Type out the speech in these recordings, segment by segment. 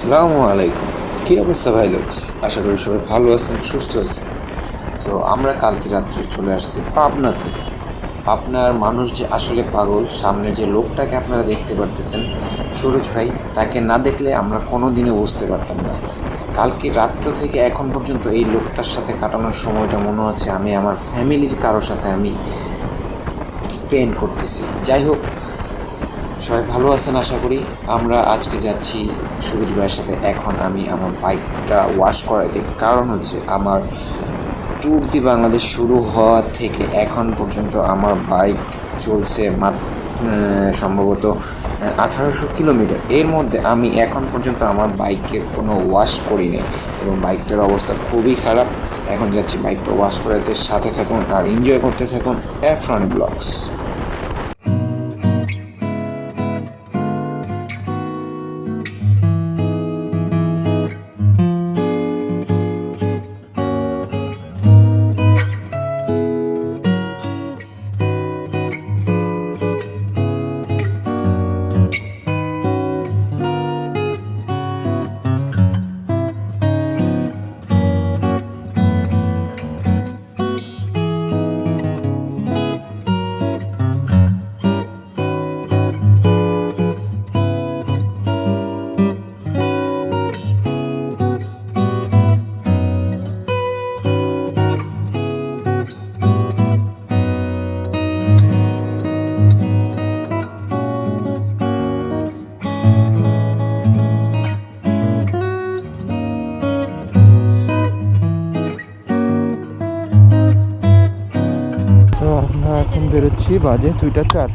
আসসালামু আলাইকুম। কী অবস্থা ভাই লোকস? আশা করি সবাই ভালো আছেন, সুস্থ আছেন। সো আমরা কালকে রাত্রে চলে আসছি পাবনাতে। পাবনার মানুষ যে আসলে পাগল, সামনের যে লোকটাকে আপনারা দেখতে পারতেছেন সুরজ ভাই, তাকে না দেখলে আমরা কোনো দিনে বুঝতে পারতাম না। কালকে রাত্র থেকে এখন পর্যন্ত এই লোকটার সাথে কাটানোর সময়টা মনে হচ্ছে আমি আমার ফ্যামিলির কারোর সাথে আমি স্পেন্ড করতেছি। যাই হোক, সবাই ভালো আছেন আশা করি। আমরা আজকে যাচ্ছি সুরজ ভাইয়ের সাথে। এখন আমি আমার বাইকটা ওয়াশ করাইতে, কারণ হচ্ছে আমার ট্যুর দি বাংলাদেশ শুরু হওয়া থেকে এখন পর্যন্ত আমার বাইক চলছে সম্ভবত 1800 কিলোমিটার। এর মধ্যে আমি এখন পর্যন্ত আমার বাইকের কোনো ওয়াশ করিনি এবং বাইকটার অবস্থা খুবই খারাপ। এখন যাচ্ছি বাইকটা ওয়াশ করাইতে, সাথে থাকুন আর এনজয় করতে থাকুন ফ্রনি ব্লগস। এখন বেরোচ্ছি, বাজে 2টা 4।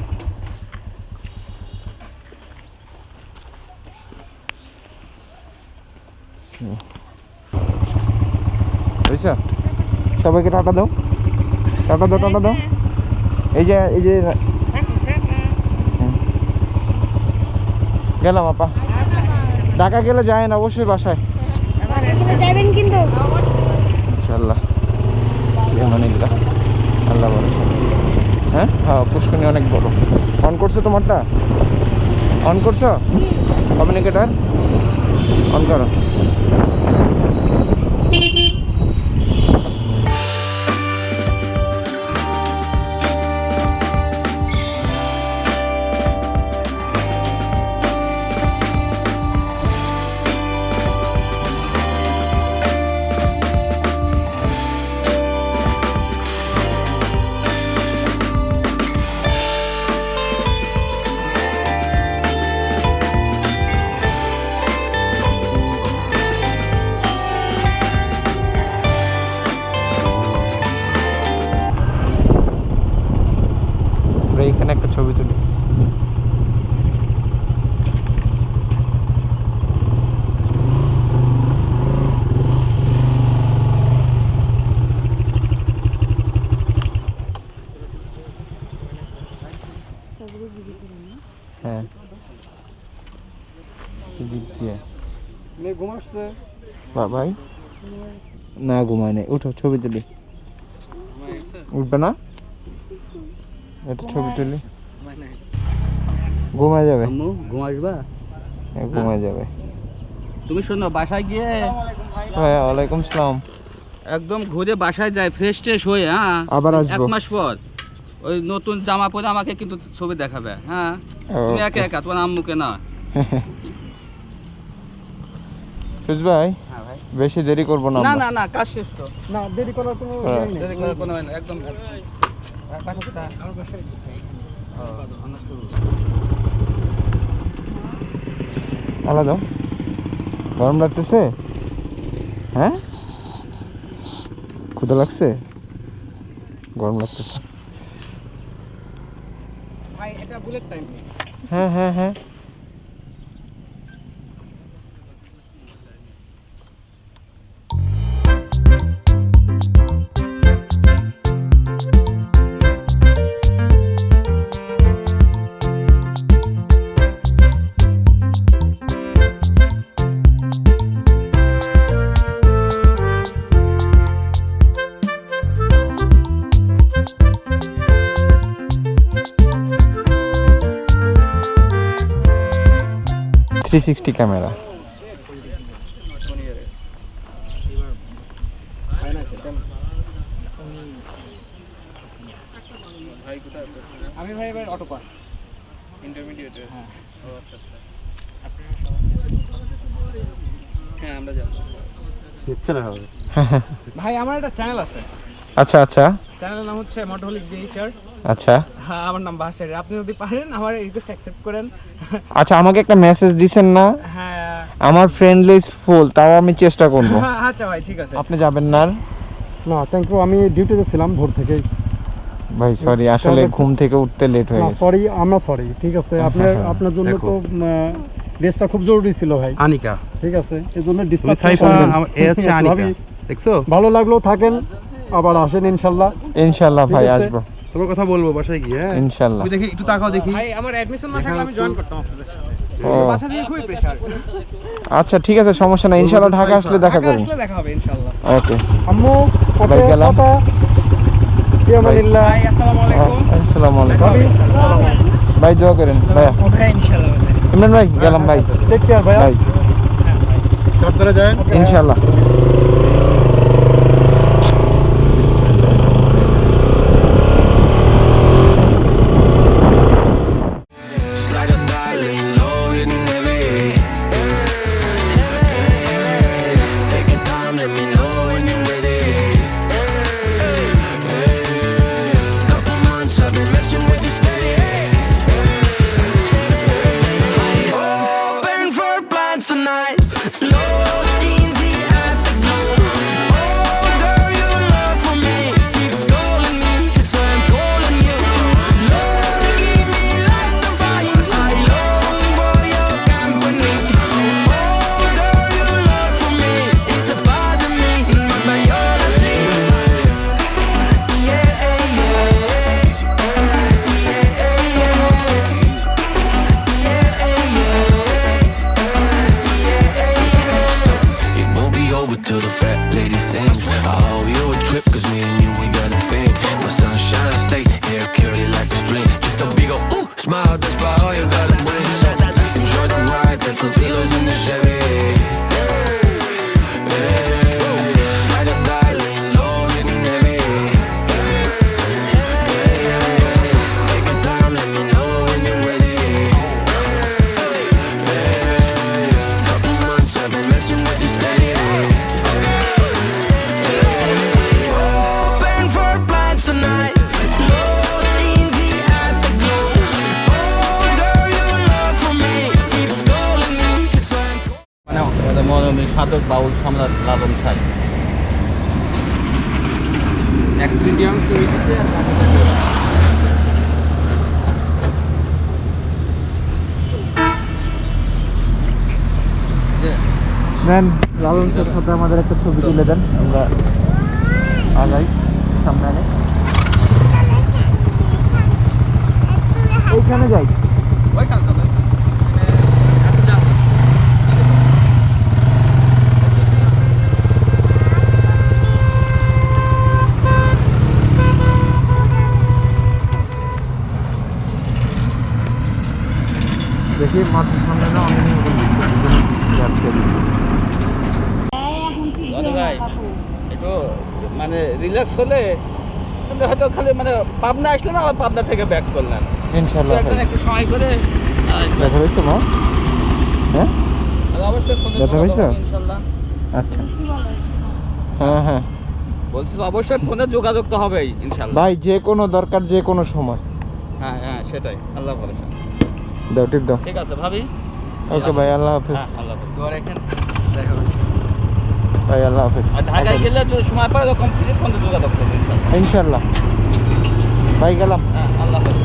বুঝছো, সবাইকে টাটা দাও, টাটা দাও, টাটা দাও। এই যে গেলাম আপা। ঢাকা গেলে যায় না অবশ্যই বাসায় যাবেন কিন্তু ইনশাআল্লাহ। আল্লাহ ভরসা। হ্যাঁ, পুষ্করণী অনেক বড়। অন করছো তোমারটা? অন করছো কমিউনিকেটার? অন করো। এখানে একটা ছবি তুলি। হ্যাঁ, ভাই না ঘুমায় নেই। উঠো, ছবি তুলি। উঠবে না? এটা ছবি তুলি। ঘুমায় যাবে, ঘুমাসবা? ঘুমায় যাবে। তুমি শোনো, বাসায় গিয়ে ওয়ালাইকুম সালাম। একদম ঘুরে বাসায় যায়, ফ্রেশ ট্রেশ হয়ে। হ্যাঁ, আবার আসবো 1 মাস পর ওই নতুন জামা পরে আমাকে কিন্তু ছবি দেখাবে। হ্যাঁ, তুমি একা একা, তোমার আম্মুকে না। সুজ ভাই, হ্যাঁ ভাই, বেশি দেরি করবো না। না না না, কাজ শেষ তো। না, দেরি করার কোনো দেরি করার কোনো হয় না, একদম। আলাদা গরম লাগতেছে? হ্যাঁ, ক্ষুধা লাগছে? গরম লাগতেছে? ভাই, এটা বুলেট টাইম। হ্যাঁ হ্যাঁ হ্যাঁ। Three 360 camera. আমি ভাই এবার অটো পাস ইন্টারমিডিয়েট। হ্যাঁ। ও আচ্ছা আচ্ছা। হ্যাঁ আমরা যাবো। ইচ্ছে না হবে। ভাই আমার একটা চ্যানেল আছে, আচ্ছা আচ্ছা চ্যানেলের নাম হচ্ছে মোটোহলিক ডিএইচআর। আচ্ছা হ্যাঁ, আমার নাম বাসারি। আপনি যদি পারেন আমার রিকোয়েস্ট অ্যাকসেপ্ট করেন। আচ্ছা আমাকে একটা মেসেজ দিছেন না? হ্যাঁ আমার ফ্রেন্ড লিস্ট ফুল, তাও আমি চেষ্টা করব। আচ্ছা ভাই ঠিক আছে। আপনি যাবেন না? না থ্যাংক ইউ, আমি ডিউটিতে ছিলাম ভোর থেকেই। ভাই সরি, আসলে ঘুম থেকে উঠতে লেট হয়ে গেছে। সরি, আমরা সরি। ঠিক আছে, আপনার জন্য তো ড্রেসটা খুব জরুরি ছিল ভাই। আনিকা, ঠিক আছে, এজন্য ডিসকাস সাইফা এ হচ্ছে আনিকা, দেখছো? ভালো লাগলো, থাকেন, আবার আসেন ইনশাআল্লাহ। ইনশাআল্লাহ ভাই ঠিক আছে। আসবো, তোমার কথা বলবো বাসায় গিয়ে। হ্যাঁ ইনশাআল্লাহ। তুমি দেখি একটু তাকাও দেখি। ভাই আমার অ্যাডমিশন না থাকলে আমি জয়েন করতাম আপনাদের সাথে। ও বাসা থেকে খুবই প্রেসার। আচ্ছা ঠিক আছে, সমস্যা নাই, ইনশাআল্লাহ ঢাকা আসলে দেখা করব। আসলে দেখা হবে ইনশাআল্লাহ। ওকে আম্মু ভাই গেলাম। কি আমানিল্লাহ। ভাই আসসালামু আলাইকুম। আসসালামু আলাইকুম ভাই, দোয়া করেন ভাইয়া। ভাই ইনশাআল্লাহ। ইমরান ভাই গেলাম ভাই। টেক কেয়ার ভাই। ভাই সাবধানে যান। ইনশাআল্লাহ। Till the fat lady sings, I owe you a trip, cause me and you, we got a thing. My sunshine state, hair curly like a string. Just a big ol' ooh, smile, that's about all you gotta bring. So, enjoy the ride, that's some pillows in the Chevy. Slide or die, laying low, hitting heavy. Take your time, let me know when you're ready. Couple months I've been messing with this steady. মানে মনোমী সাধক বাউল সম্রাট লালন সাই 1/3 দেন লালনের সাথে আমাদের একটা ছবি তুলে দেন, আমরা আগাই সামনে আগে। ওইখানে যাই। দেখি মাঠের সামনে না অনেক ভাই একটু মানে রিল্যাক্স হলে কিন্তু হয়তো খালি মানে পাবনা আসলে না, আবার পাবনা থেকে ব্যাক করলেন ইনশাআল্লাহ। একটু সময় করে দেখা হয়েছে মা? হ্যাঁ অবশ্যই ফোনে দেখা হয়েছে? ইনশাআল্লাহ। আচ্ছা হ্যাঁ হ্যাঁ বলছি তো অবশ্যই ফোনে যোগাযোগ তো হবেই ইনশাআল্লাহ ভাই, যে কোনো দরকার যে কোনো সময়। হ্যাঁ হ্যাঁ সেটাই, আল্লাহ ভরসা। দাও টিপ দাও। ঠিক আছে ভাবি। ওকে ভাই, আল্লাহ হাফেজ। হ্যাঁ আল্লাহ হাফেজ। দোয়া রাখেন, দেখা হবে। ভাই আল্লাহ হাফেজ। আর ঢাকায় গেলে যদি সময় পায় তো কমপ্লিট ফোনে যোগাযোগ করবেন ইনশাআল্লাহ। ইনশাআল্লাহ ভাই, গেলাম। হ্যাঁ আল্লাহ হাফেজ।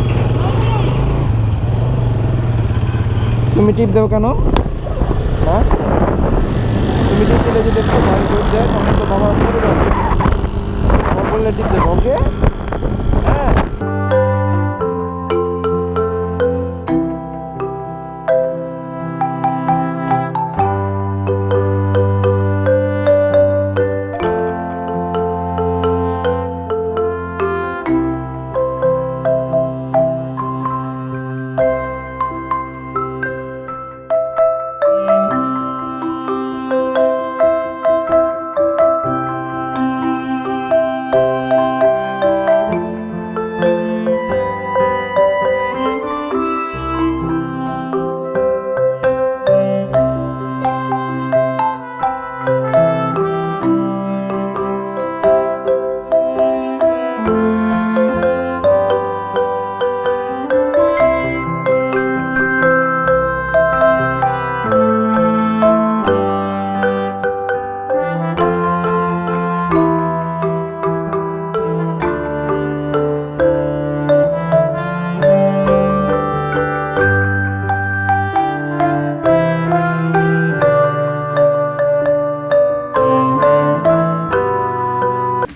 তুমি টিপ দাও কেন? হ্যাঁ তুমি টিপ দিলে যদি একটু গাড়ি করে দেয় তখন তো বাবা করে দেবে। আমার বললে টিপ দেবো। ওকে হ্যাঁ।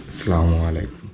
আসসালামু আলাইকুম।